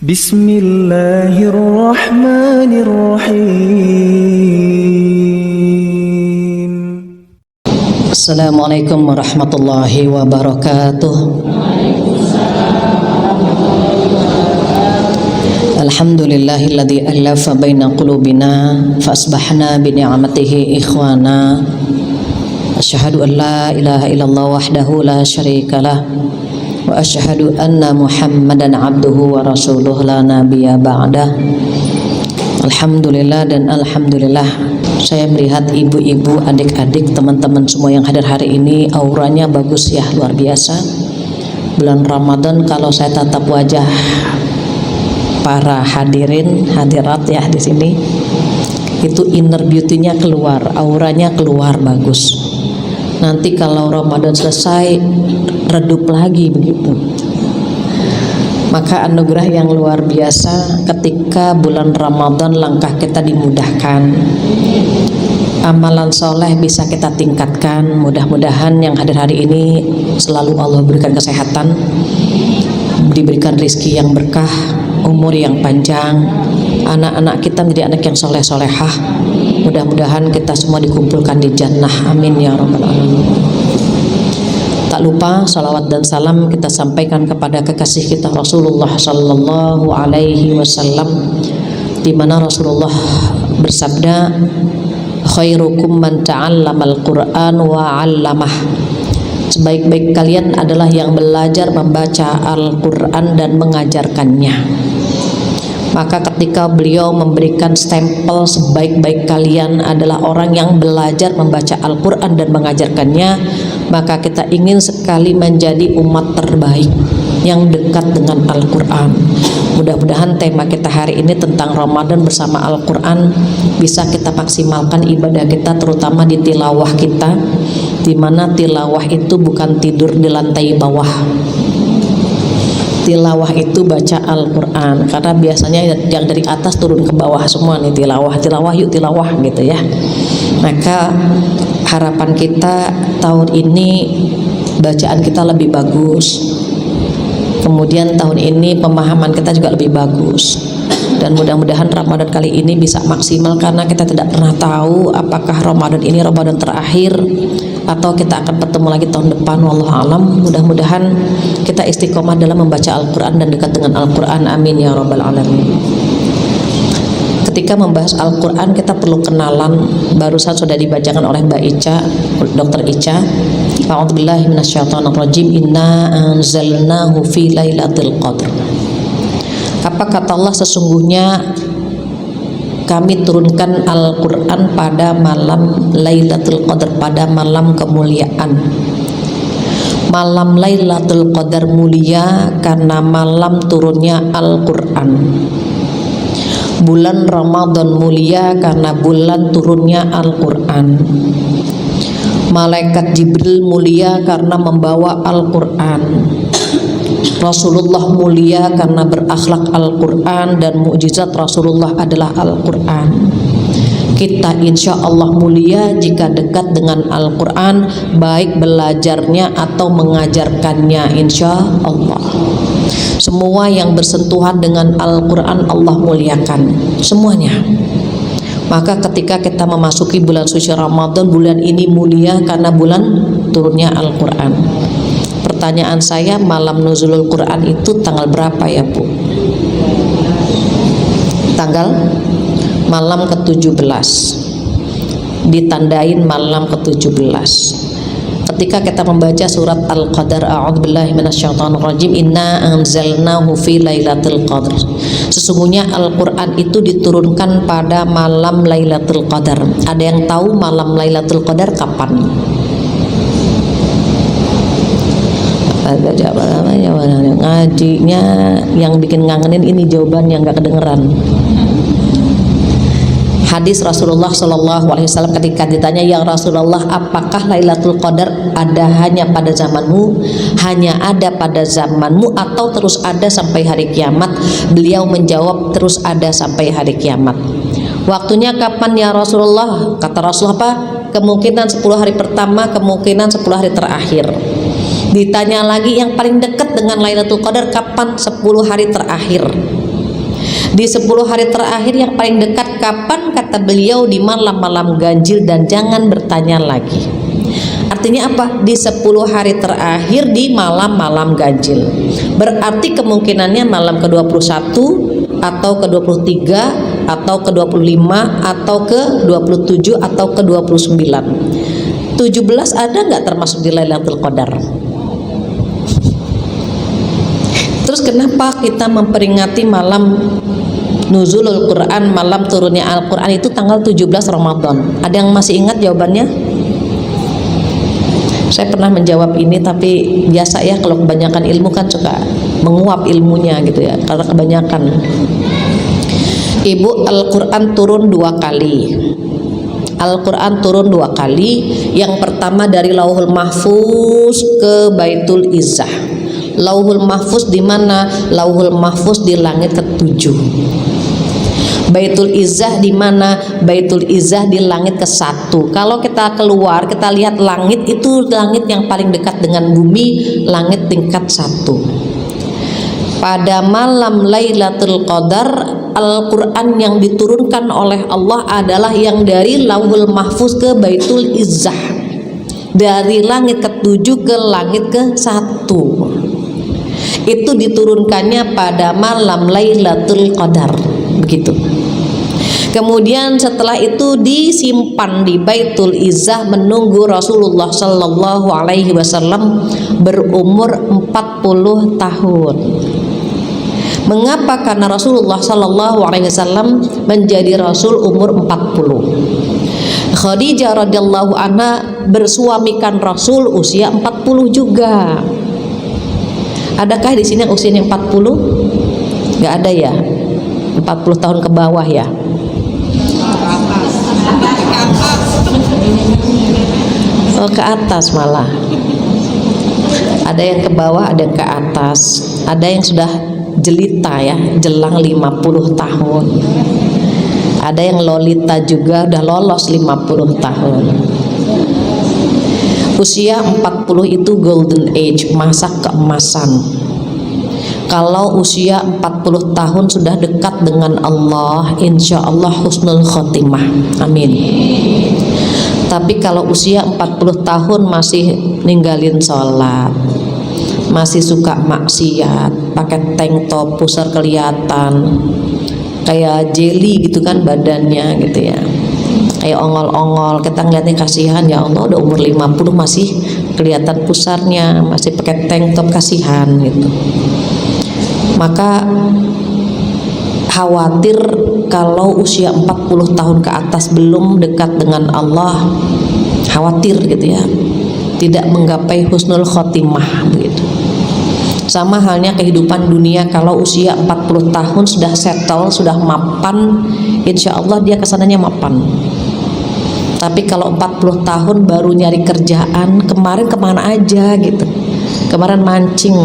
Bismillahirrahmanirrahim. Assalamualaikum warahmatullahi wabarakatuh. Alhamdulillahilladzi alafa baina qulubina fa asbahna bi ni'matihi ikhwana. Asyhadu an la ilaha illallah wahdahu la syarikalah wa asyhadu anna Muhammadan abduhu wa rasuluh la nabiyya ba'dah. Alhamdulillah dan alhamdulillah, saya melihat ibu-ibu, adik-adik, teman-teman semua yang hadir hari ini auranya bagus ya, luar biasa. Bulan Ramadan kalau saya tatap wajah para hadirin hadirat ya di sini, itu inner beauty-nya keluar, auranya keluar bagus. Nanti kalau Ramadan selesai redup lagi begitu. Maka anugerah yang luar biasa ketika bulan Ramadan langkah kita dimudahkan, amalan soleh bisa kita tingkatkan. Mudah-mudahan yang hadir hari ini selalu Allah berikan kesehatan, diberikan rezeki yang berkah, umur yang panjang, anak-anak kita menjadi anak yang soleh-solehah. Mudah-mudahan kita semua dikumpulkan di jannah, amin ya rabbal alamin. Tak lupa salawat dan salam kita sampaikan kepada kekasih kita Rasulullah sallallahu alaihi wasallam, di mana Rasulullah bersabda, khairukum man ta'allamal Qur'an wa 'allamah. Sebaik-baik kalian adalah yang belajar membaca Al-Qur'an dan mengajarkannya. Maka ketika beliau memberikan stempel sebaik-baik kalian adalah orang yang belajar membaca Al-Quran dan mengajarkannya, maka kita ingin sekali menjadi umat terbaik yang dekat dengan Al-Quran. Mudah-mudahan tema kita hari ini tentang Ramadan bersama Al-Quran bisa kita maksimalkan ibadah kita, terutama di tilawah kita, di mana tilawah itu bukan tidur di lantai bawah. Tilawah itu baca Al-Quran, karena biasanya yang dari atas turun ke bawah semua nih, tilawah yuk tilawah gitu ya. Maka harapan kita tahun ini bacaan kita lebih bagus, kemudian tahun ini pemahaman kita juga lebih bagus, dan mudah-mudahan Ramadan kali ini bisa maksimal, karena kita tidak pernah tahu apakah Ramadan ini Ramadan terakhir atau kita akan bertemu lagi tahun depan, wallahu alam. Mudah-mudahan kita istiqomah dalam membaca Al-Quran dan dekat dengan Al-Quran, amin ya rabbal alamin. Ketika membahas Al-Quran kita perlu kenalan. Barusan sudah dibacakan oleh Mbak Ica, Dr. Ica, a'udzubillahi minasyaitonirrajim, inna anzalnahu fi lailatul qadr. Apa kata Allah? Sesungguhnya kami turunkan Al-Quran pada malam Lailatul Qadar, pada malam kemuliaan. Malam Lailatul Qadar mulia karena malam turunnya Al-Quran. Bulan Ramadan mulia karena bulan turunnya Al-Quran. Malaikat Jibril mulia karena membawa Al-Quran. Rasulullah mulia karena berakhlak Al-Quran, dan mukjizat Rasulullah adalah Al-Quran. Kita insya Allah mulia jika dekat dengan Al-Quran, baik belajarnya atau mengajarkannya, insya Allah. Semua yang bersentuhan dengan Al-Quran Allah muliakan, semuanya. Maka ketika kita memasuki bulan suci Ramadan, bulan ini mulia karena bulan turunnya Al-Quran. Pertanyaan saya, malam nuzulul Quran itu tanggal berapa ya Bu? Tanggal malam ke-17, ditandain malam ke-17. Ketika kita membaca surat Al-Qadar, a'udzubillahi minasyaitonirrajim, inna anzalnahu fi lailatul qadr. Sesungguhnya Al-Quran itu diturunkan pada malam Lailatul Qadar. Ada yang tahu malam Lailatul Qadar kapan? Ngajinya yang bikin ngangenin ini jawaban yang gak kedengeran. Hadis Rasulullah Shallallahu Alaihi Wasallam ketika ditanya, ya Rasulullah, apakah Lailatul Qadar ada hanya pada zamanmu, hanya ada pada zamanmu, atau terus ada sampai hari kiamat? Beliau menjawab, terus ada sampai hari kiamat. Waktunya kapan ya Rasulullah? Kata Rasulullah, apa? Kemungkinan 10 hari pertama, kemungkinan 10 hari terakhir. Ditanya lagi, yang paling dekat dengan Lailatul Qadar kapan? 10 hari terakhir. Di 10 hari terakhir yang paling dekat kapan? Kata beliau di malam-malam ganjil dan jangan bertanya lagi. Artinya apa? Di 10 hari terakhir di malam-malam ganjil. Berarti kemungkinannya malam ke-21 atau ke-23 atau ke-25 atau ke-27 atau ke-29. 17 ada nggak termasuk di Lailatul Qadar? Terus kenapa kita memperingati malam nuzulul Quran, malam turunnya Al-Quran itu tanggal 17 Ramadan? Ada yang masih ingat jawabannya? Saya pernah menjawab ini, tapi biasa ya kalau kebanyakan ilmu kan suka menguap ilmunya gitu ya, karena kebanyakan. Ibu, Al-Quran turun 2 kali. Al-Quran turun 2 kali. Yang pertama dari Lauhul Mahfuz ke Baitul Izzah. Lauhul Mahfuz di mana? Lauhul Mahfuz di langit ke-7. Baitul Izzah di mana? Baitul Izzah di langit ke-1. Kalau kita keluar, kita lihat langit itu langit yang paling dekat dengan bumi, langit tingkat 1. Pada malam Lailatul Qadar, Al-Quran yang diturunkan oleh Allah adalah yang dari Lauhul Mahfuz ke Baitul Izzah, dari langit ke-7 ke langit ke-1. Itu diturunkannya pada malam Lailatul Qadar, begitu. Kemudian setelah itu disimpan di Baitul Izzah menunggu Rasulullah Shallallahu Alaihi Wasallam berumur 40 tahun. Mengapa? Karena Rasulullah Shallallahu Alaihi Wasallam menjadi Rasul umur 40. Khadijah radhiyallahu anha bersuamikan Rasul usia 40 juga. Adakah di sini yang usianya 40? Gak ada ya? 40 tahun ke bawah ya? Oh, ke atas malah. Ada yang ke bawah, ada yang ke atas. Ada yang sudah jelita ya, jelang 50 tahun. Ada yang lolita juga, udah lolos 50 tahun. Usia 40 itu golden age, masa keemasan. Kalau usia 40 tahun sudah dekat dengan Allah, insya Allah husnul khotimah, amin. Tapi kalau usia 40 tahun masih ninggalin sholat, masih suka maksiat, pakai tank top, pusar kelihatan, kayak jelly gitu kan badannya gitu ya, kayak ongol-ongol, kita ngeliatnya kasihan, ya Allah udah umur 50 masih kelihatan pusarnya, masih pakai tank top, kasihan gitu. Maka khawatir kalau usia 40 tahun ke atas belum dekat dengan Allah, khawatir gitu ya, tidak menggapai husnul khotimah begitu. Sama halnya kehidupan dunia, kalau usia 40 tahun sudah settle, sudah mapan, insya Allah dia kesananya mapan. Tapi kalau 40 tahun baru nyari kerjaan, kemarin kemana aja gitu, kemarin mancing,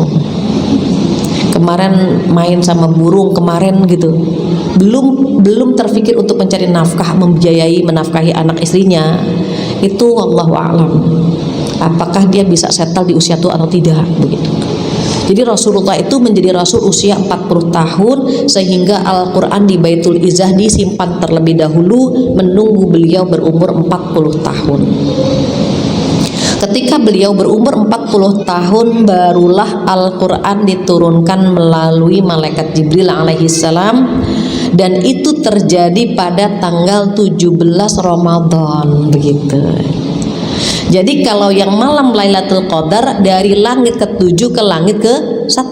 kemarin main sama burung, kemarin gitu, belum terfikir untuk mencari nafkah, membiayai, menafkahi anak istrinya, itu wallahu a'lam apakah dia bisa settle di usia tua atau tidak begitu. Jadi Rasulullah itu menjadi Rasul usia 40 tahun, sehingga Al-Quran di Baitul Izzah disimpan terlebih dahulu menunggu beliau berumur 40 tahun. Ketika beliau berumur 40 tahun, barulah Al-Quran diturunkan melalui malaikat Jibril alaihissalam, dan itu terjadi pada tanggal 17 Ramadan begitu. Jadi kalau yang malam Lailatul Qadar dari langit ke-7 ke langit ke-1.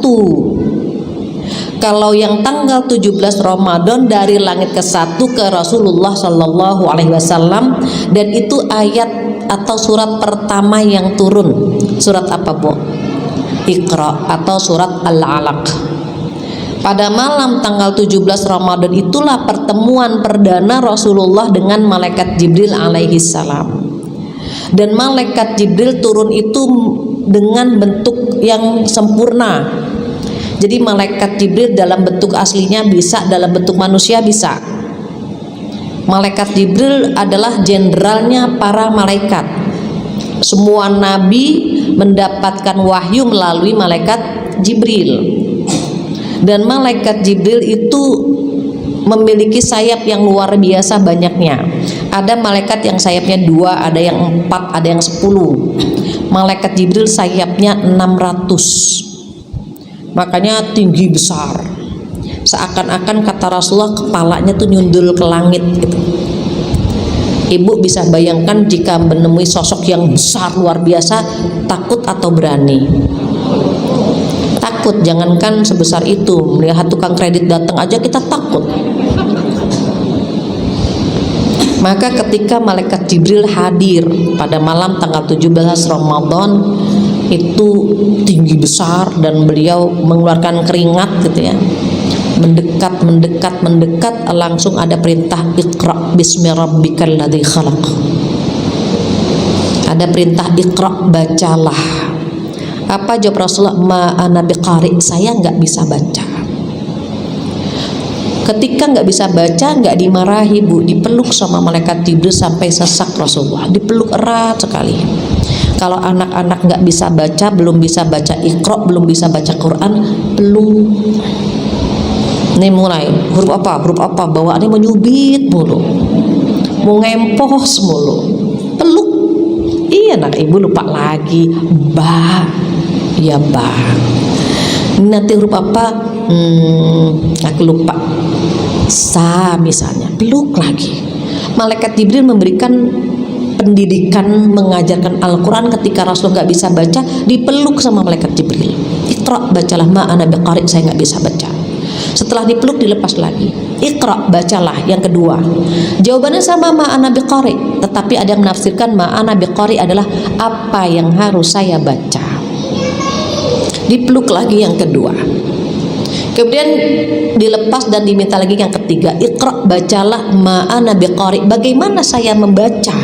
Kalau yang tanggal 17 Ramadan dari langit ke-1 ke Rasulullah Shallallahu Alaihi Wasallam, dan itu ayat atau surat pertama yang turun. Surat apa, Bu? Iqra atau surat Al-Alaq. Pada malam tanggal 17 Ramadan itulah pertemuan perdana Rasulullah dengan malaikat Jibril alaihi salam. Dan malaikat Jibril turun itu dengan bentuk yang sempurna. Jadi malaikat Jibril dalam bentuk aslinya bisa, dalam bentuk manusia bisa. Malaikat Jibril adalah jenderalnya para malaikat. Semua nabi mendapatkan wahyu melalui malaikat Jibril. Dan malaikat Jibril itu memiliki sayap yang luar biasa banyaknya. Ada malaikat yang sayapnya 2, ada yang 4, ada yang 10. Malaikat Jibril sayapnya 600. Makanya tinggi besar. Seakan-akan kata Rasulullah kepalanya tuh nyundul ke langit gitu. Ibu bisa bayangkan jika menemui sosok yang besar luar biasa, takut atau berani? Takut, jangankan sebesar itu, melihat tukang kredit datang aja kita takut. Maka ketika malaikat Jibril hadir pada malam tanggal 17 Ramadan, itu tinggi besar dan beliau mengeluarkan keringat gitu ya. Mendekat, langsung ada perintah Iqra bismi rabbikal ladzi khalaq. Ada perintah Iqra, bacalah. Apa jawab Rasulullah? Ma ana biqari, saya nggak bisa baca. Ketika nggak bisa baca, nggak dimarahi Bu, dipeluk sama malaikat Jibril sampai sesak Rasulullah, dipeluk erat sekali. Kalau anak-anak nggak bisa baca, belum bisa baca Iqra, belum bisa baca Quran, peluk. Ini mulai huruf apa, bawaannya menyubit mulu, mau ngempos mulu, peluk. Iya, anak ibu lupa lagi, ba, ya ba. Nanti huruf apa? Aku lupa. Sa misalnya, peluk lagi. Malaikat Jibril memberikan pendidikan, mengajarkan Al-Quran ketika Rasul nggak bisa baca, dipeluk sama malaikat Jibril. Iqra, bacalah, ma ana biqari, saya nggak bisa baca. Setelah dipeluk dilepas lagi. Iqra, bacalah yang kedua. Jawabannya sama, ma ana biqari, tetapi ada yang menafsirkan ma ana biqari adalah apa yang harus saya baca. Dipeluk lagi yang kedua. Kemudian dilepas dan diminta lagi yang ketiga. Iqra, bacalah, ma ana biqari, bagaimana saya membaca?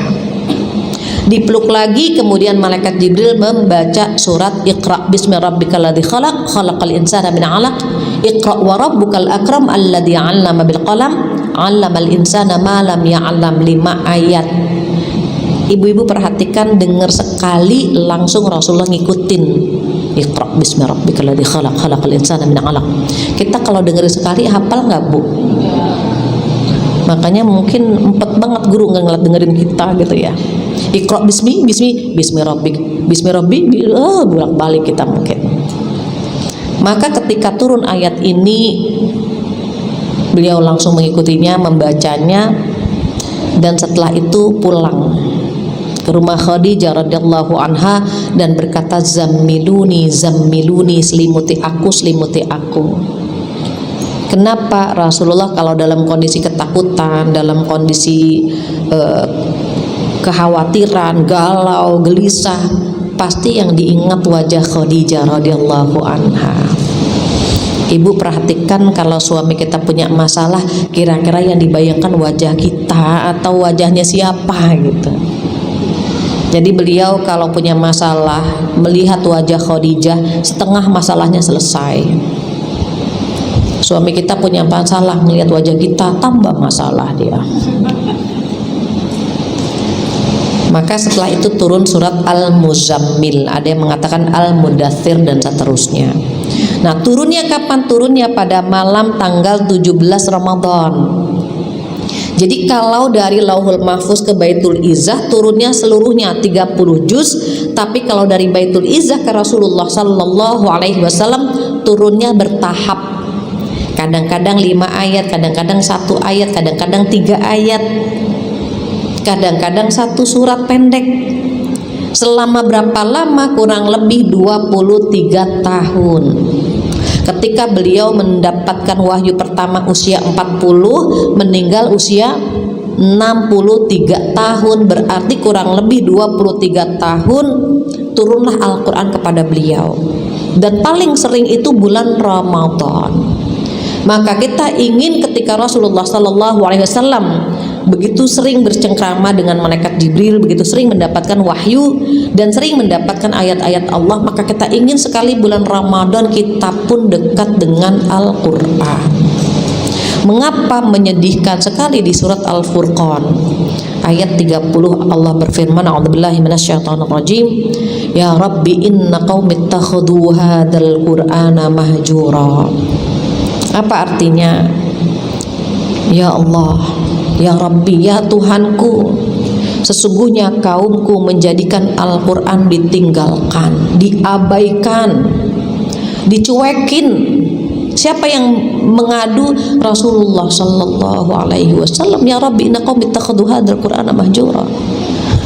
Dipeluk lagi, kemudian malaikat Jibril membaca surat Iqra bismi rabbikal ladzi khalaq, khalaqal insana min 'alaq, Iqra wa rabbukal akram alladzi 'allama bil qalam, 'allamal insana ma lam ya'lam, 5 ayat. Ibu-ibu perhatikan, dengar sekali langsung Rasulullah ngikutin. Iqra bismi rabbikal ladzi khalaq, khalaqal insana min 'alaq. Kita kalau dengar sekali hafal nggak Bu? Makanya mungkin empet banget guru nggak dengerin kita gitu ya. Iqra bismi rabbik, bolak-balik kita mungkin. Maka ketika turun ayat ini, beliau langsung mengikutinya, membacanya, dan setelah itu pulang ke rumah Khadijah radhiyallahu anha dan berkata, zammiluni, selimuti aku. Kenapa Rasulullah kalau dalam kondisi ketakutan, dalam kondisi kekhawatiran, galau, gelisah, pasti yang diingat wajah Khadijah radhiyallahu anha. Ibu perhatikan, kalau suami kita punya masalah, kira-kira yang dibayangkan wajah kita atau wajahnya siapa gitu. Jadi beliau kalau punya masalah, melihat wajah Khadijah, setengah masalahnya selesai. Suami kita punya masalah, melihat wajah kita, tambah masalah dia. Maka setelah itu turun surat Al-Muzammil, ada yang mengatakan Al-Mudaththir dan seterusnya. Nah, turunnya kapan? Turunnya pada malam tanggal 17 Ramadan. Jadi kalau dari Lauhul Mahfuz ke Baitul Izzah turunnya seluruhnya 30 juz, tapi kalau dari Baitul Izzah ke Rasulullah Sallallahu Alaihi Wasallam turunnya bertahap. Kadang-kadang 5 ayat, kadang-kadang 1 ayat, kadang-kadang 3 ayat, kadang-kadang 1 surat pendek. Selama berapa lama? Kurang lebih 23 tahun. Ketika beliau mendapatkan wahyu pertama usia 40, meninggal usia 63 tahun, berarti kurang lebih 23 tahun turunlah Al-Quran kepada beliau. Dan paling sering itu bulan Ramadan. Maka kita ingin ketika Rasulullah Sallallahu Alaihi Wasallam begitu sering bercengkrama dengan malaikat Jibril, begitu sering mendapatkan wahyu dan sering mendapatkan ayat-ayat Allah, maka kita ingin sekali bulan Ramadan kita pun dekat dengan Al-Quran. Mengapa menyedihkan sekali di surat Al-Furqan ayat 30 Allah berfirman, a'udzubillahi minasyaitonirrajim, ya Rabbi inna qaumi ittakhadhu hadzal qur'ana mahjura. Apa artinya? Ya Allah, ya Rabbi, ya Tuhanku, sesungguhnya kaumku menjadikan Al-Quran ditinggalkan, diabaikan, dicuekin. Siapa yang mengadu? Rasulullah Sallallahu Alaihi Wasallam. Ya Rabbi, inna qaumi ittakhadhu hadzal Qur'ana mahjura.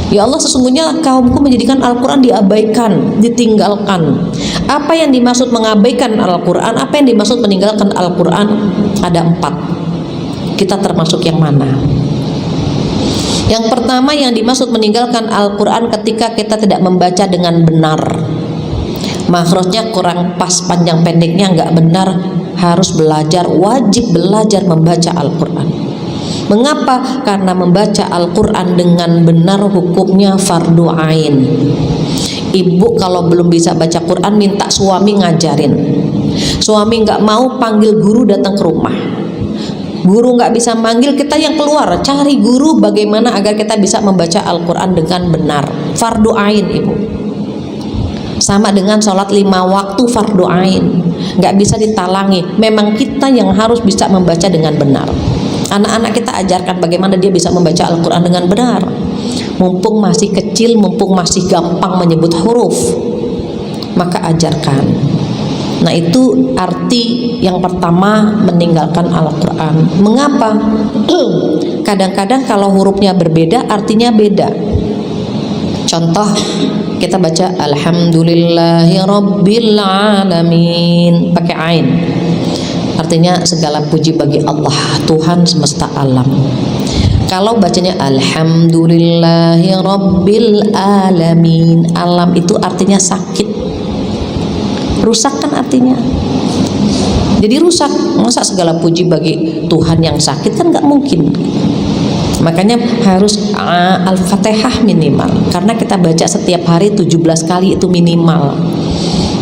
Ya Allah, sesungguhnya kaumku menjadikan Al-Quran diabaikan, ditinggalkan. Apa yang dimaksud mengabaikan Al-Quran? Apa yang dimaksud meninggalkan Al-Quran? Ada 4. Kita termasuk yang mana? Yang pertama, yang dimaksud meninggalkan Al-Quran ketika kita tidak membaca dengan benar. Makhrajnya kurang pas, panjang pendeknya nggak benar, harus belajar, wajib belajar membaca Al-Quran. Mengapa? Karena membaca Al-Quran dengan benar hukumnya fardu ain. Ibu kalau belum bisa baca Quran minta suami ngajarin. Suami nggak mau, panggil guru datang ke rumah. Guru nggak bisa manggil, kita yang keluar cari guru bagaimana agar kita bisa membaca Al-Quran dengan benar. Fardu ain, ibu. Sama dengan sholat 5 waktu fardu ain, nggak bisa ditalangi. Memang kita yang harus bisa membaca dengan benar. Anak-anak kita ajarkan bagaimana dia bisa membaca Al-Quran dengan benar. Mumpung masih kecil, mumpung masih gampang menyebut huruf, maka ajarkan. Nah, itu arti yang pertama meninggalkan Al-Quran. Mengapa? Kadang-kadang kalau hurufnya berbeda, artinya beda. Contoh, kita baca Alhamdulillahi Rabbil Alamin pakai ain, artinya segala puji bagi Allah, Tuhan semesta alam. Kalau bacanya Alhamdulillahi Rabbil Alamin, alam itu artinya sakit, rusak kan artinya. Jadi rusak, masa segala puji bagi Tuhan yang sakit, kan nggak mungkin. Makanya harus Al-Fatihah minimal, karena kita baca setiap hari 17 kali itu minimal.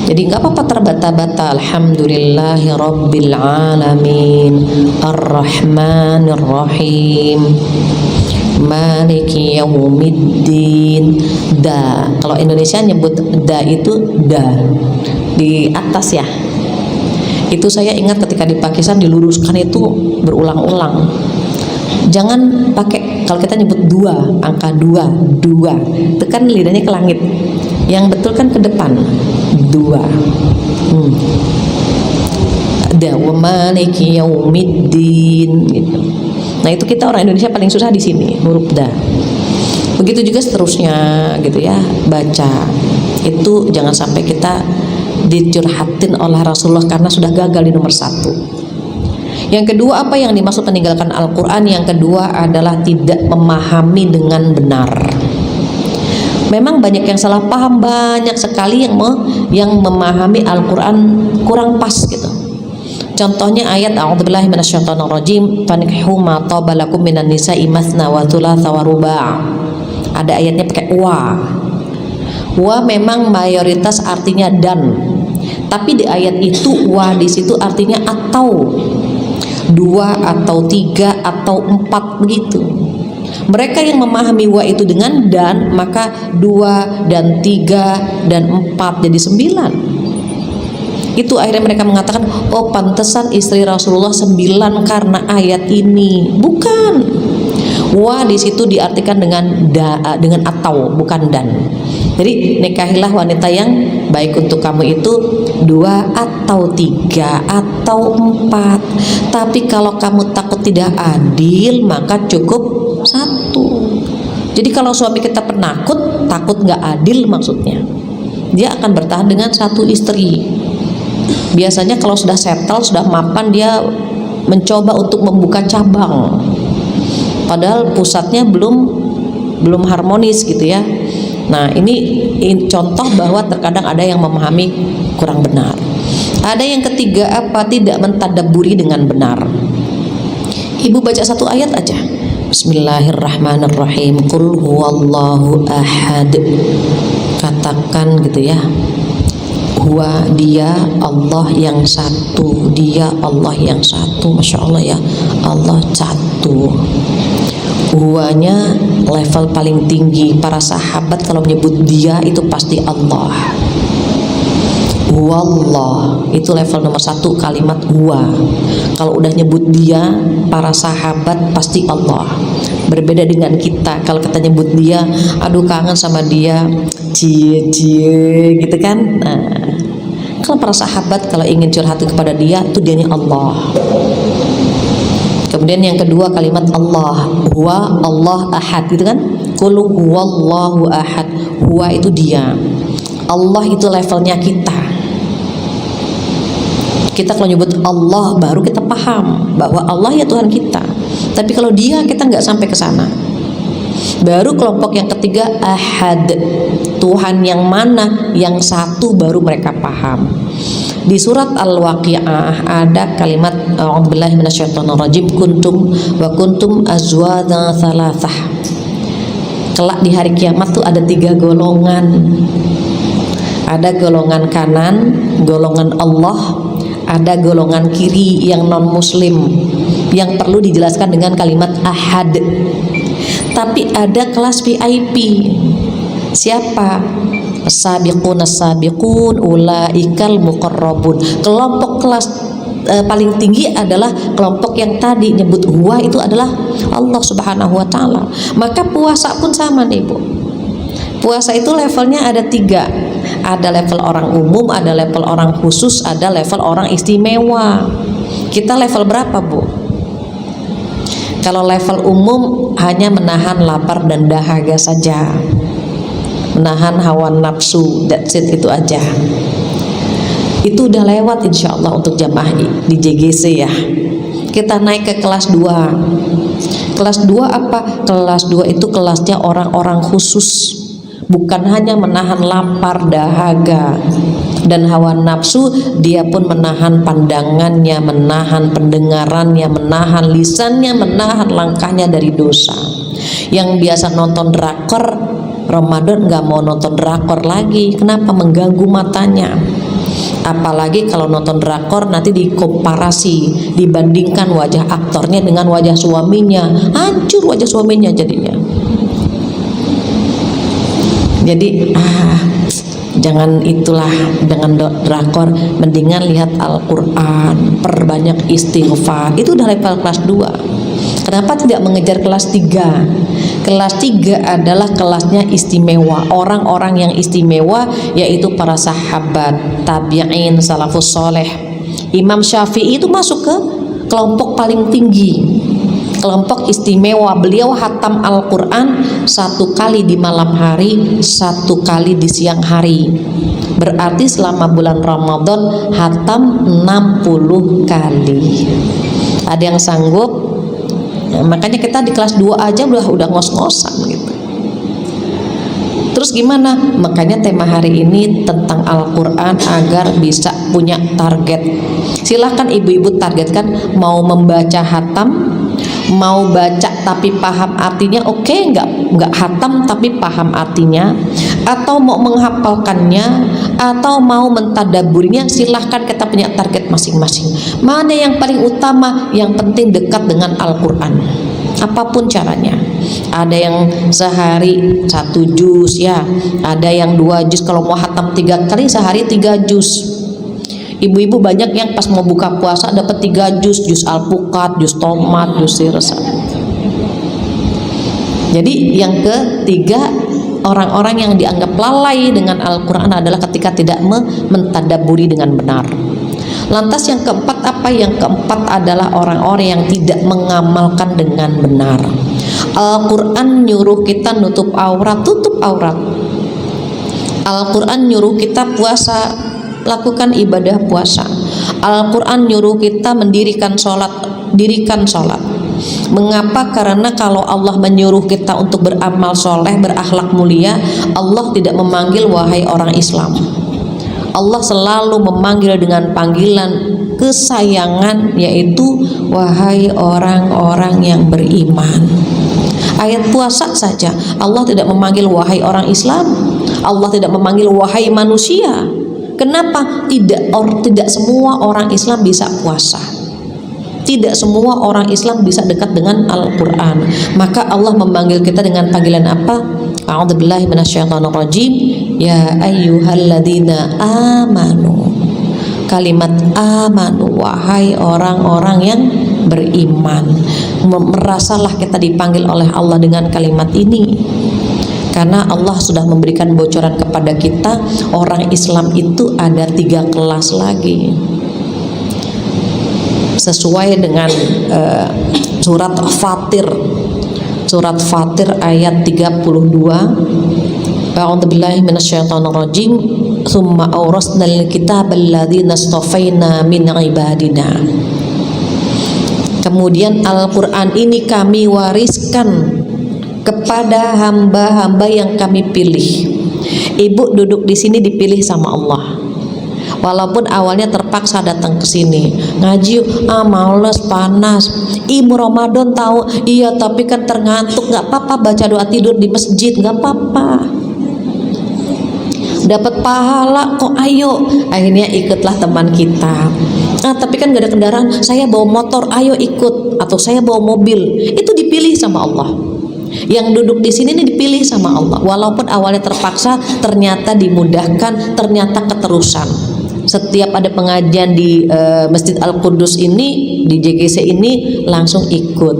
Jadi nggak apa-apa terbata-bata. Alhamdulillahi Rabbil Alamin Ar-Rahmanir Rahim Maliki Yaumiddin. Da, kalau Indonesia nyebut da itu da di atas ya. Itu saya ingat ketika di Pakistan diluruskan itu berulang-ulang. Jangan pakai, kalau kita nyebut dua, angka dua, tekan lidahnya ke langit. Yang betul kan ke depan, dua. Ada wa maliki yaumiddin gitu. Nah, itu kita orang Indonesia paling susah di sini, huruf da. Begitu juga seterusnya gitu ya, baca. Itu jangan sampai kita dicurhatin oleh Rasulullah karena sudah gagal di nomor 1. Yang kedua, apa yang dimaksud meninggalkan Al-Quran? Yang kedua adalah tidak memahami dengan benar. Memang banyak yang salah paham, banyak sekali yang memahami Al-Quran kurang pas gitu. Contohnya ayat A'udzubillahi minasyaitonirrajim, fankihu ma taba lakum minan nisa'i matsna wa thulatsa wa ruba'. Ada ayatnya pakai wa. Wa memang mayoritas artinya dan. Tapi di ayat itu wa di situ artinya atau. 2 atau 3 atau 4 begitu. Mereka yang memahami wa itu dengan dan, maka 2 dan 3 dan 4 jadi 9. Itu akhirnya mereka mengatakan, oh pantesan istri Rasulullah 9 karena ayat ini. Bukan. Wa di situ diartikan dengan dengan atau, bukan dan. Jadi nikahilah wanita yang baik untuk kamu itu 2 atau 3 atau 4. Tapi kalau kamu takut tidak adil, maka cukup 1. Jadi kalau suami kita penakut, takut nggak adil maksudnya, dia akan bertahan dengan 1 istri. Biasanya kalau sudah settle, sudah mapan, dia mencoba untuk membuka cabang. Padahal pusatnya belum harmonis gitu ya. Nah, ini contoh bahwa terkadang ada yang memahami kurang benar. Ada yang ketiga, apa? Tidak mentadabburi dengan benar. Ibu baca 1 ayat aja. Bismillahirrahmanirrahim. Qul huwallahu ahad. Katakan gitu ya. Huwa, dia Allah yang satu, dia Allah yang satu. Masya Allah ya, Allah satu. Huwanya level paling tinggi. Para sahabat kalau menyebut dia itu pasti Allah. Huwallah, itu level nomor 1 kalimat huwa. Kalau udah nyebut dia, para sahabat pasti Allah. Berbeda dengan kita, kalau kita nyebut dia, aduh kangen sama dia, cie gitu kan. Nah, kalau para sahabat kalau ingin curhat kepada dia, itu dianya Allah. Kemudian yang kedua kalimat Allah, huwa Allah ahad, gitu kan. Qul huwallahu ahad, huwa itu dia, Allah itu levelnya kita. Kita kalau nyebut Allah baru kita paham bahwa Allah ya Tuhan kita. Tapi kalau dia, kita nggak sampai ke sana. Baru kelompok yang ketiga ahad, Tuhan yang mana, yang satu, baru mereka paham. Di surat Al-Waqi'ah ada kalimat a'udzubillahi minasyaitonirrajim, kuntum wa kuntum azwajan thalathah. Kelak di hari kiamat tuh ada 3 golongan. Ada golongan kanan, golongan Allah, ada golongan kiri yang non muslim, yang perlu dijelaskan dengan kalimat ahad. Tapi ada kelas VIP. Siapa? As-sabiqun as-sabiqun ulaikal muqarrabun. Kelompok kelas paling tinggi adalah kelompok yang tadi nyebut huwa, itu adalah Allah Subhanahu wa taala. Maka puasa pun sama nih Bu. Puasa itu levelnya ada 3. Ada level orang umum, ada level orang khusus, ada level orang istimewa. Kita level berapa Bu? Kalau level umum hanya menahan lapar dan dahaga saja, menahan hawa nafsu, that's it, itu aja. Itu udah lewat insya Allah untuk jamaah di JGC ya. Kita naik ke kelas 2. Kelas 2 apa? Kelas 2 itu kelasnya orang-orang khusus. Bukan hanya menahan lapar, dahaga, dan hawa nafsu, dia pun menahan pandangannya, menahan pendengarannya, menahan lisannya, menahan langkahnya dari dosa. Yang biasa nonton drakor, Ramadan nggak mau nonton drakor lagi. Kenapa? Mengganggu matanya. Apalagi kalau nonton drakor nanti dikomparasi, dibandingkan wajah aktornya dengan wajah suaminya, hancur wajah suaminya jadinya. Jadi jangan itulah, dengan drakor, mendingan lihat Al-Quran, perbanyak istighfar. Itu udah level kelas 2. Kenapa tidak mengejar kelas 3? Kelas 3 adalah kelasnya istimewa, orang-orang yang istimewa, yaitu para sahabat, tabi'in, salafus soleh. Imam Syafi'i itu masuk ke kelompok paling tinggi, kelompok istimewa. Beliau hatam Al-Quran 1 kali di malam hari, 1 kali di siang hari. Berarti selama bulan Ramadan hatam 60 kali. Ada yang sanggup? Nah, makanya kita di kelas 2 aja udah ngos-ngosan gitu. Terus gimana? Makanya tema hari ini tentang Al-Quran agar bisa punya target. Silahkan ibu-ibu targetkan, mau membaca hatam, mau baca tapi paham artinya, oke, nggak hatam tapi paham artinya, atau mau menghafalkannya, atau mau mentadaburinya. Silahkan, kita punya target masing-masing. Mana yang paling utama? Yang penting dekat dengan Al-Quran, apapun caranya. Ada yang sehari 1 juz ya, ada yang 2 juz. Kalau mau hatam 3 kali sehari 3 juz. Ibu-ibu banyak yang pas mau buka puasa dapat 3 juz, juz alpukat, juz tomat, juz sirsa. Jadi yang ketiga, orang-orang yang dianggap lalai dengan Al-Quran adalah ketika tidak mentadaburi dengan benar. Lantas yang keempat apa? Yang keempat adalah orang-orang yang tidak mengamalkan dengan benar. Al-Quran nyuruh kita nutup aurat, tutup aurat. Al-Quran nyuruh kita puasa, lakukan ibadah puasa. Al-Quran nyuruh kita mendirikan sholat, dirikan sholat. Mengapa? Karena kalau Allah menyuruh kita untuk beramal soleh, berakhlak mulia, Allah tidak memanggil wahai orang Islam. Allah selalu memanggil dengan panggilan kesayangan, yaitu wahai orang-orang yang beriman. Ayat puasa saja Allah tidak memanggil wahai orang Islam, Allah tidak memanggil wahai manusia. Kenapa? Tidak semua orang Islam bisa puasa. Tidak semua orang Islam bisa dekat dengan Al-Quran. Maka Allah memanggil kita dengan panggilan apa? A'udzubillahi minasyaitonirrajim. ya ayyuhalladzina amanu. Kalimat amanu, wahai orang-orang yang beriman. Merasalah kita dipanggil oleh Allah dengan kalimat ini, karena Allah sudah memberikan bocoran kepada kita, orang Islam itu ada 3 kelas lagi. Sesuai dengan surat Fatir ayat 32. A'udzubillahi minasyaitonirrajim. Tsumma awrasnal kitabal ladzina istafaina min ibadina. Kemudian Al-Qur'an ini kami wariskan kepada hamba-hamba yang kami pilih. Ibu duduk di sini dipilih sama Allah. Walaupun awalnya terpaksa datang ke sini ngaji, males, panas. Ibu Ramadan tahu, iya tapi kan terngantuk, nggak apa-apa, baca doa tidur di masjid, nggak apa-apa. Dapat pahala kok, ayo. Akhirnya ikutlah teman kita. Tapi kan gak ada kendaraan, saya bawa motor, ayo ikut. Atau saya bawa mobil. Itu dipilih sama Allah. Yang duduk di sini ini dipilih sama Allah. Walaupun awalnya terpaksa, ternyata dimudahkan, ternyata keterusan. Setiap ada pengajian di Masjid Al-Qudus ini, di JGC ini, langsung ikut.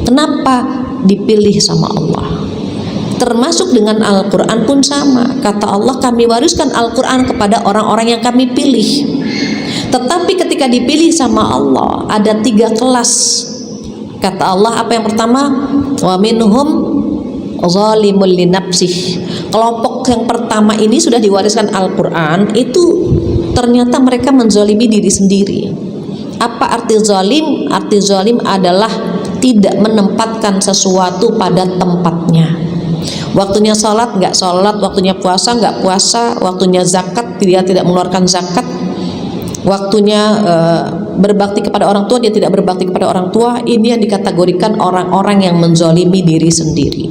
Kenapa? Dipilih sama Allah. Termasuk dengan Al-Quran pun sama. Kata Allah, kami wariskan Al-Quran kepada orang-orang yang kami pilih. Tetapi ketika dipilih sama Allah, ada 3 kelas. Kata Allah, apa yang pertama? Wa minhum zalimul linafsih. Kelompok yang pertama ini sudah diwariskan Al-Quran, itu ternyata mereka menzalimi diri sendiri. Apa arti zalim? Arti zalim adalah tidak menempatkan sesuatu pada tempatnya. Waktunya sholat nggak sholat, waktunya puasa nggak puasa, waktunya zakat dia tidak mengeluarkan zakat, waktunya berbakti kepada orang tua dia tidak berbakti kepada orang tua. Ini yang dikategorikan orang-orang yang menzalimi diri sendiri.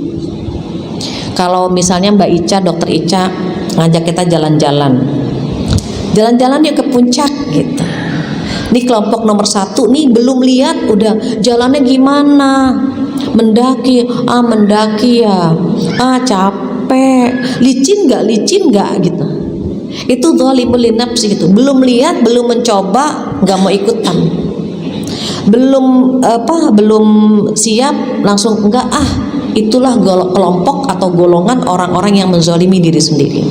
Kalau misalnya Mbak Ica, Dokter Ica ngajak kita jalan-jalan dia ke puncak gitu. Ini kelompok nomor 1 nih, belum lihat udah jalannya gimana, mendaki ya, capek, licin nggak gitu. Itu zalimul linafsi gitu. Belum lihat, belum mencoba, nggak mau ikutan. Belum siap, langsung enggak. Itulah kelompok atau golongan orang-orang yang menzalimi diri sendiri.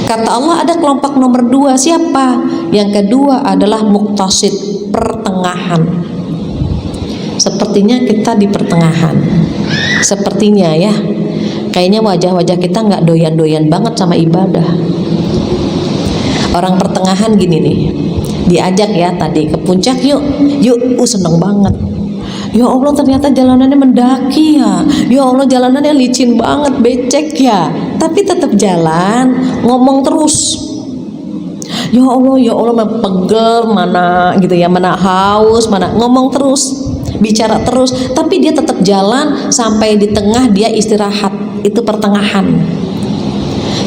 Kata Allah, ada kelompok nomor 2. Siapa? Yang kedua adalah muqtasid, pertengahan. Sepertinya kita di pertengahan. Sepertinya ya. Kayaknya wajah-wajah kita nggak doyan-doyan banget sama ibadah. Orang pertengahan gini nih, diajak ya tadi ke puncak, yuk, seneng banget. Ya Allah, ternyata jalanannya mendaki ya. Ya Allah, jalanannya licin banget, becek ya. Tapi tetap jalan, ngomong terus. Ya Allah, pegel mana gitu ya, mana haus, mana ngomong terus, bicara terus. Tapi dia tetap jalan sampai di tengah dia istirahat. Itu pertengahan.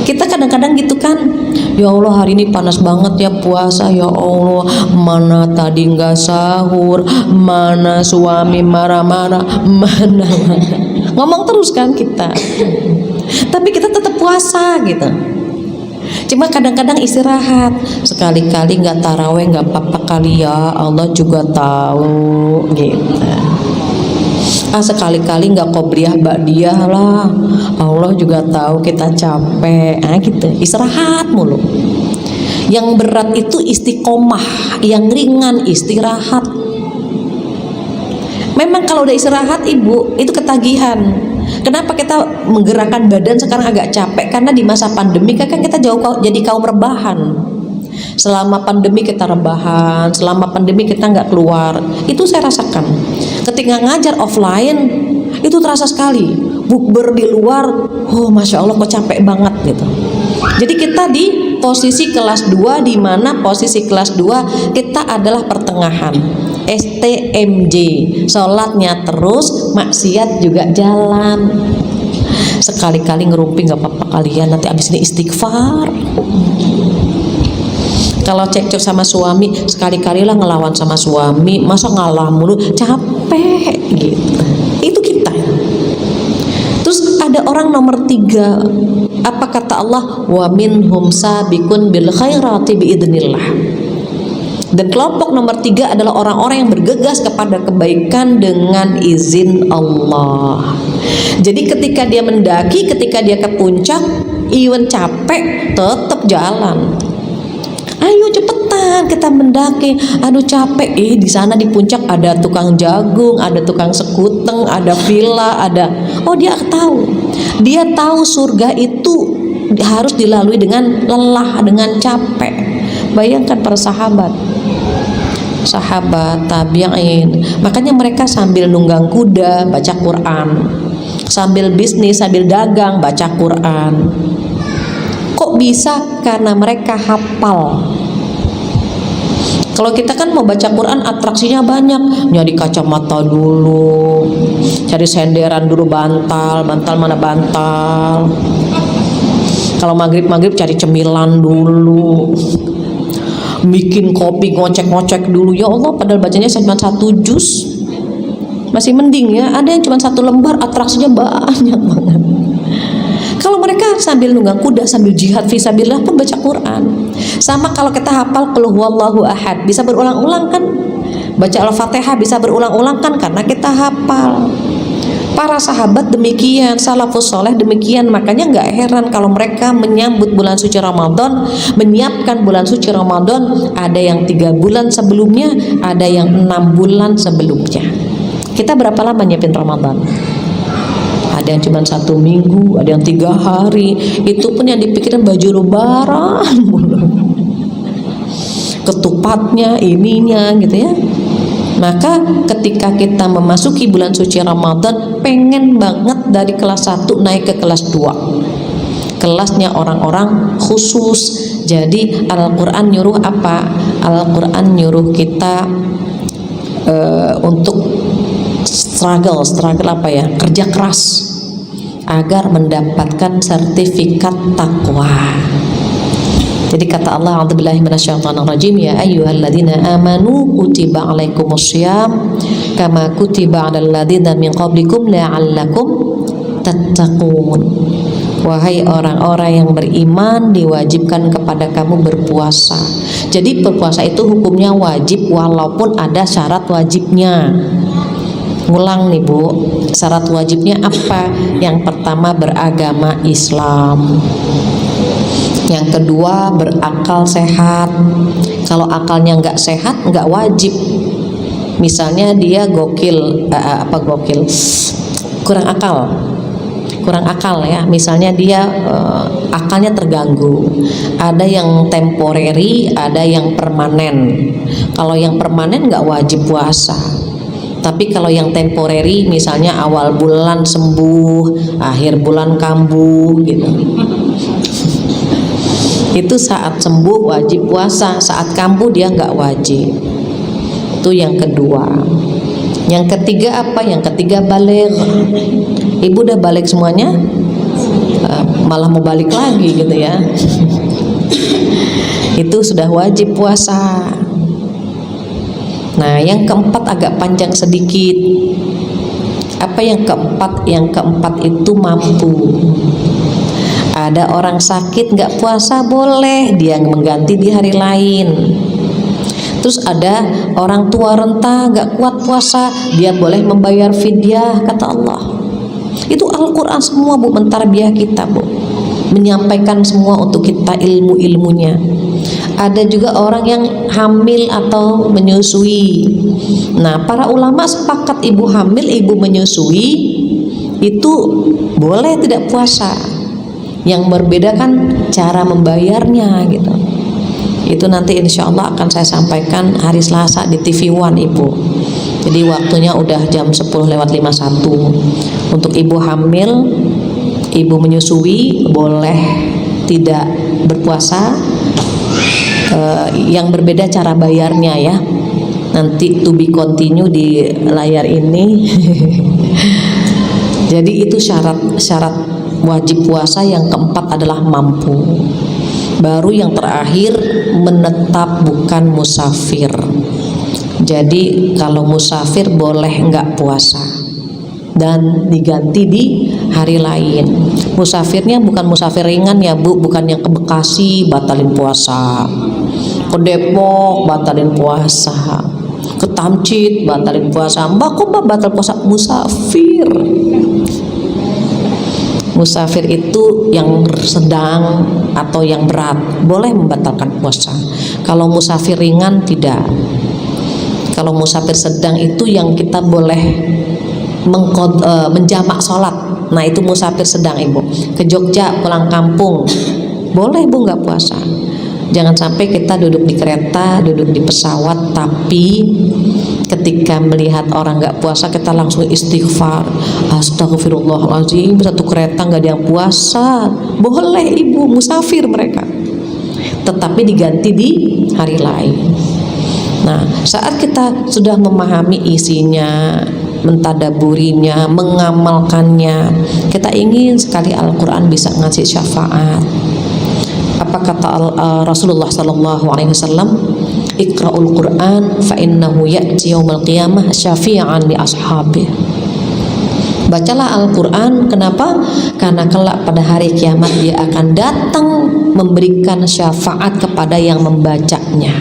Kita kadang-kadang gitu kan, ya Allah hari ini panas banget ya puasa, ya Allah mana tadi nggak sahur, mana suami marah-marah, mana ngomong terus kan kita, tapi kita tetap puasa gitu. Cuma kadang-kadang istirahat, sekali-kali nggak taraweh nggak apa-apa kali ya, Allah juga tahu gitu. Sekali-kali nggak qobliyah ba'diyah lah, Allah juga tahu kita capek, gitu. Istirahat mulu. Yang berat itu istiqomah, yang ringan istirahat. Memang kalau udah istirahat ibu, itu ketagihan. Kenapa kita menggerakkan badan sekarang agak capek? Karena di masa pandemi kan kita jadi kaum rebahan. Selama pandemi kita rebahan, selama pandemi kita nggak keluar. Itu saya rasakan. Ketika ngajar offline itu terasa sekali. Bukber di luar, masya Allah kok capek banget gitu. Jadi kita di posisi kelas 2, di mana posisi kelas 2 kita adalah pertengahan. STMJ, sholatnya terus, maksiat juga jalan. Sekali-kali ngerumpi nggak apa-apa kalian, nanti abis ini istighfar. Kalau cekcok sama suami, sekali-kali lah ngelawan sama suami, masa ngalah mulu, capek gitu. Itu kita. Terus ada orang nomor 3, apa kata Allah? Wa minhum sabiqun bil khairati biidznillah. Dan kelompok nomor 3 adalah orang-orang yang bergegas kepada kebaikan dengan izin Allah. Jadi ketika dia mendaki, ketika dia ke puncak, even capek tetap jalan. Ayo cepetan kita mendaki. Aduh capek. Di sana di puncak ada tukang jagung, ada tukang sekuteng, ada villa, ada. Oh dia tahu. Dia tahu surga itu harus dilalui dengan lelah, dengan capek. Bayangkan para sahabat tabi'in. Makanya mereka sambil nunggang kuda baca Quran, sambil bisnis, sambil dagang baca Quran. Kok bisa? Karena mereka hafal. Kalau kita kan mau baca Quran atraksinya banyak, nyari kacamata dulu, cari senderan dulu, bantal mana bantal. Kalau maghrib cari cemilan dulu, bikin kopi ngocek dulu. Ya Allah, padahal bacanya cuma 1 juz masih mending ya. Ada yang cuma 1 lembar, atraksinya banyak banget. Kalau mereka sambil nunggang kuda, sambil jihad fisabilillah pun baca Quran. Sama kalau kita hafal qul huwallahu ahad, bisa berulang-ulang kan? Baca Al-Fatihah bisa berulang-ulang kan, karena kita hafal. Para sahabat demikian, salafus soleh demikian. Makanya nggak heran kalau mereka menyambut bulan suci Ramadan, menyiapkan bulan suci Ramadan, ada yang 3 bulan sebelumnya, ada yang 6 bulan sebelumnya. Kita berapa lama nyiapin Ramadan? Ada yang cuma 1 minggu, ada yang 3 hari. Itu pun yang dipikirin baju lebaran, ketupatnya, ininya gitu ya. Maka ketika kita memasuki bulan suci Ramadan, pengen banget dari kelas 1 naik ke kelas 2. Kelasnya orang-orang khusus. Jadi Al-Quran nyuruh apa? Al-Quran nyuruh kita untuk struggle apa ya? Kerja keras agar mendapatkan sertifikat takwa. Jadi kata Allah, a'udzubillahi minasyaitonirrajim, ya ayyuhalladzina amanu kutiba alaikumussyam kama kutiba 'alal ladzina min qablikum la'allakum tattaqun. Wahai orang-orang yang beriman, diwajibkan kepada kamu berpuasa. Jadi berpuasa itu hukumnya wajib walaupun ada syarat wajibnya. Ngulang nih Bu, syarat wajibnya apa? Yang pertama beragama Islam, yang kedua berakal sehat. Kalau akalnya nggak sehat nggak wajib. Misalnya dia kurang akal ya. Misalnya dia akalnya terganggu. Ada yang temporary, ada yang permanen. Kalau yang permanen nggak wajib puasa. Tapi kalau yang temporary, misalnya awal bulan sembuh, akhir bulan kambuh gitu. Itu saat sembuh wajib puasa, saat kambuh dia nggak wajib. Itu yang kedua. Yang ketiga apa? Yang ketiga baligh. Ibu udah balik semuanya? Malah mau balik lagi gitu ya. Itu sudah wajib puasa. Nah, yang keempat agak panjang sedikit. Apa yang keempat? Yang keempat itu mampu. Ada orang sakit nggak puasa boleh, dia mengganti di hari lain. Terus ada orang tua renta nggak kuat puasa, dia boleh membayar fidyah kata Allah. Itu Al-Quran semua Bu, mentarbiyah kita Bu, menyampaikan semua untuk kita ilmu-ilmunya. Ada juga orang yang hamil atau menyusui. Nah, para ulama sepakat ibu hamil, ibu menyusui itu boleh tidak puasa. Yang berbeda kan cara membayarnya gitu. Itu nanti insya Allah akan saya sampaikan hari Selasa di TV One Ibu. Jadi waktunya udah jam 10:51. Untuk ibu hamil, ibu menyusui boleh tidak berpuasa. Yang berbeda cara bayarnya ya. Nanti to be continue di layar ini. Jadi itu syarat wajib puasa. Yang keempat adalah mampu. Baru yang terakhir menetap bukan musafir. Jadi kalau musafir boleh enggak puasa dan diganti di hari lain. Musafirnya bukan musafir ringan ya Bu, bukan yang ke Bekasi batalin puasa, ke Depok batalin puasa, ke Tamcit batalin puasa. Mbak kok Mbak batal puasa? Musafir. Musafir itu yang sedang atau yang berat boleh membatalkan puasa. Kalau musafir ringan tidak. Kalau musafir sedang itu yang kita boleh menjamak sholat. Nah itu musafir sedang Ibu. Ke Jogja pulang kampung boleh Bu nggak puasa. Jangan sampai kita duduk di kereta, duduk di pesawat, tapi ketika melihat orang nggak puasa kita langsung istighfar, astagfirullahaladzim, satu kereta nggak ada yang puasa. Boleh Ibu, musafir mereka, tetapi diganti di hari lain. Nah saat kita sudah memahami isinya, mentadaburinya, mengamalkannya, kita ingin sekali Al-Quran bisa ngasih syafaat. Apa kata Rasulullah Sallallahu Alaihi Wasallam? Iqra'ul Quran fa innahu ya'ti yaumal qiyamah syafi'an li ashabih. Bacalah Al-Quran. Kenapa? Karena kelak pada hari kiamat dia akan datang memberikan syafaat kepada yang membacanya.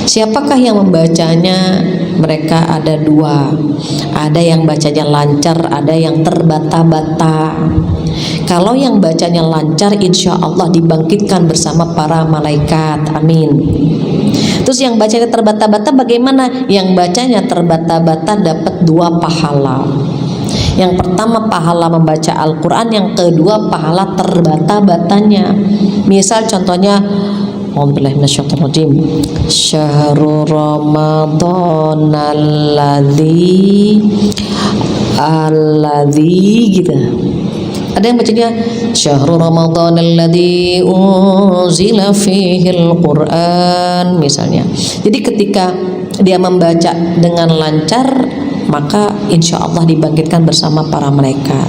Siapakah yang membacanya? Mereka ada dua. Ada yang bacanya lancar, ada yang terbata-bata. Kalau yang bacanya lancar, insya Allah dibangkitkan bersama para malaikat. Amin. Terus yang bacanya terbata-bata bagaimana? Yang bacanya terbata-bata dapat 2 pahala. Yang pertama pahala membaca Al-Quran, yang kedua pahala terbata-batanya. Misal contohnya, Alhamdulillah minasyaitonirrajim. Syahrul Ramadan alladzi gitu. Ada yang bacanya Syahrul Ramadan alladzi unzila fihil Quran misalnya. Jadi ketika dia membaca dengan lancar, maka insya Allah dibangkitkan bersama para malaikat.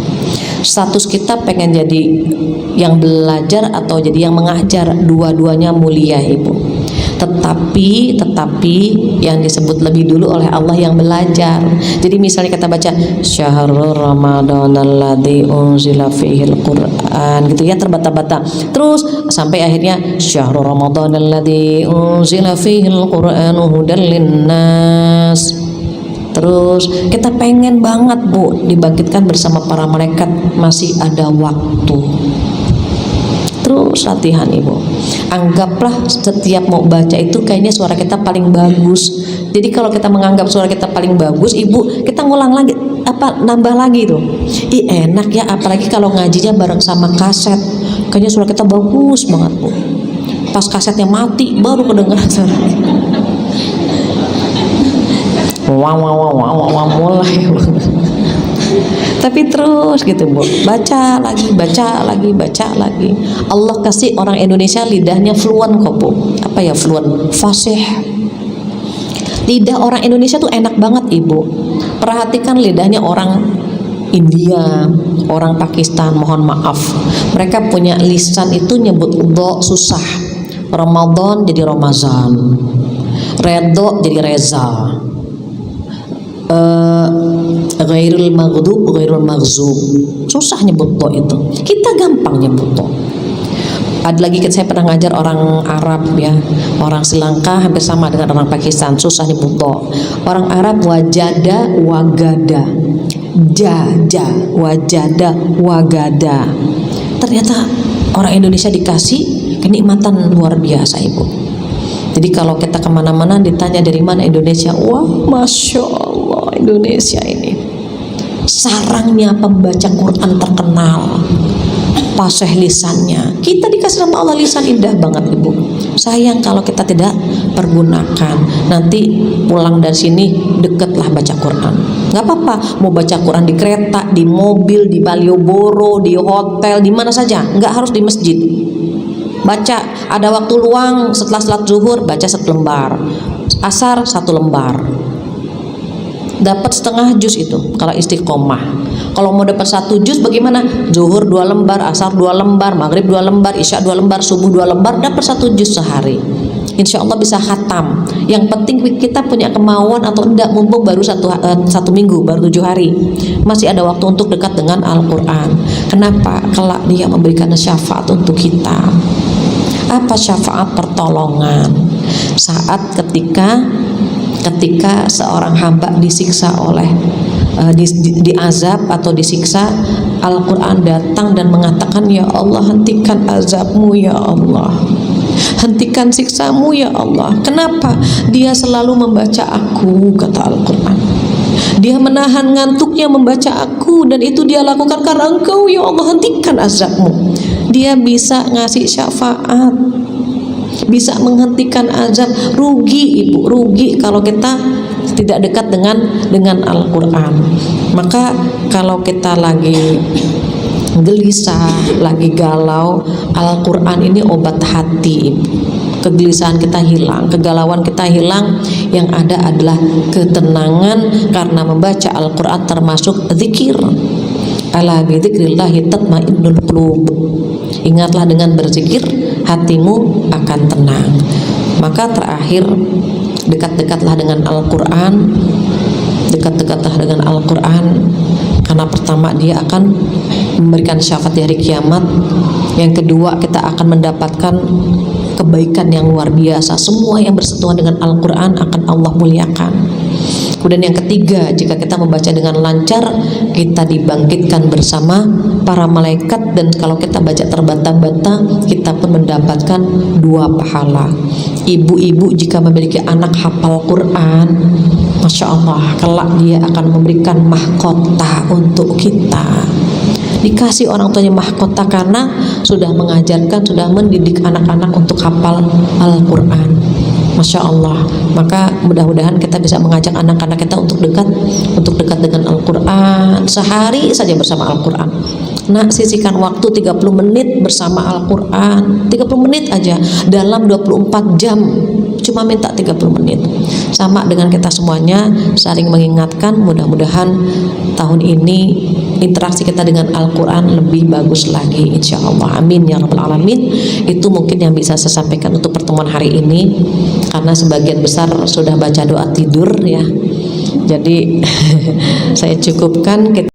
Status kita pengen jadi yang belajar atau jadi yang mengajar, dua-duanya mulia Ibu. Tetapi yang disebut lebih dulu oleh Allah yang belajar. Jadi misalnya kita baca Syahrul Ramadan alladzi unzila fihil Quran gitu ya, terbata-bata. Terus sampai akhirnya Syahrul Ramadan alladzi unzila fihil Quran hudan linnas. Terus kita pengen banget Bu dibangkitkan bersama para malaikat, masih ada waktu. Terus latihan Ibu. Anggaplah setiap mau baca itu kayaknya suara kita paling bagus. Jadi kalau kita menganggap suara kita paling bagus Ibu, kita ngulang lagi, nambah lagi tuh. Enak ya, apalagi kalau ngajinya bareng sama kaset. Kayaknya suara kita bagus banget Bu. Pas kasetnya mati baru kedengeran suara. Wow, mulai. Tapi terus gitu Bu, baca lagi. Allah kasih orang Indonesia lidahnya fluent kok Bu. Apa ya fluent? Fasih. Lidah orang Indonesia tuh enak banget Ibu. Perhatikan lidahnya orang India, orang Pakistan, mohon maaf. Mereka punya lisan itu nyebut do susah. Ramadan jadi Ramazan. Redo jadi Reza. Ghairul maghdub, ghairul maghzub. Susah nyebut to itu. Kita gampang nyebut to. Ada lagi saya pernah ngajar orang Arab ya, orang Sri Lanka hampir sama dengan orang Pakistan, susah nyebut to. Orang Arab wajada wagada. Wajada wagada. Ternyata orang Indonesia dikasih kenikmatan luar biasa Ibu. Jadi kalau kita kemana-mana ditanya dari mana Indonesia, wah Masya Allah Indonesia ini sarangnya pembaca Quran terkenal, fasih lisannya. Kita dikasih sama Allah lisan indah banget Ibu. Sayang kalau kita tidak pergunakan. Nanti pulang dari sini deketlah baca Quran. Gak apa-apa mau baca Quran di kereta, di mobil, di Malioboro, di hotel, di mana saja. Gak harus di masjid. Baca, ada waktu luang setelah salat zuhur baca 1 lembar, asar 1 lembar, dapat setengah juz itu kalau istiqomah. Kalau mau dapat 1 juz bagaimana? Zuhur 2 lembar, asar 2 lembar, maghrib 2 lembar, isya 2 lembar, subuh 2 lembar, dapat 1 juz sehari. insya Allah bisa khatam. Yang penting kita punya kemauan atau enggak, mumpung baru satu minggu, baru 7 hari, masih ada waktu untuk dekat dengan Al-Quran. Kenapa? Kelak dia memberikan syafaat untuk kita. Apa syafaat? Pertolongan saat ketika seorang hamba disiksa oleh diazab atau disiksa, Al-Quran datang dan mengatakan, ya Allah, hentikan azabmu ya Allah, hentikan siksamu ya Allah. Kenapa? Dia selalu membaca aku, kata Al-Quran. Dia menahan ngantuknya membaca aku, dan itu dia lakukan karena engkau ya Allah, hentikan azabmu. Dia bisa ngasih syafaat, bisa menghentikan azab. Rugi ibu, rugi kalau kita tidak dekat dengan Al-Quran. Maka kalau kita lagi gelisah, lagi galau, Al-Quran ini obat hati. Kegelisahan kita hilang, kegalauan kita hilang, yang ada adalah ketenangan karena membaca Al-Quran, termasuk zikir. Ala bidzikrillahi tatmainnul qulub. Ingatlah, dengan berzikir hatimu akan tenang. Maka terakhir, dekat-dekatlah dengan Al-Quran, dekat-dekatlah dengan Al-Quran, karena pertama dia akan memberikan syafaat di hari kiamat. Yang kedua, kita akan mendapatkan kebaikan yang luar biasa. Semua yang bersentuhan dengan Al-Quran akan Allah muliakan. Kemudian yang ketiga, jika kita membaca dengan lancar, kita dibangkitkan bersama para malaikat, dan kalau kita baca terbata-bata, kita pun mendapatkan 2 pahala. Ibu-ibu jika memiliki anak hafal Quran, Masya Allah, kelak dia akan memberikan mahkota untuk kita. Dikasih orang tuanya mahkota karena sudah mengajarkan, sudah mendidik anak-anak untuk hafal Al-Quran. Masya Allah. Maka mudah-mudahan kita bisa mengajak anak-anak kita untuk dekat dengan Al-Quran. Sehari saja bersama Al-Quran. Nak, sisihkan waktu 30 menit bersama Al-Quran, 30 menit aja dalam 24 jam. Cuma minta 30 menit. Sama dengan kita semuanya saling mengingatkan. Mudah-mudahan tahun ini interaksi kita dengan Al-Quran lebih bagus lagi, insya Allah. Amin ya rabbal alamin. Itu mungkin yang bisa saya sampaikan untuk pertemuan hari ini, karena sebagian besar sudah baca doa tidur ya. Jadi saya cukupkan.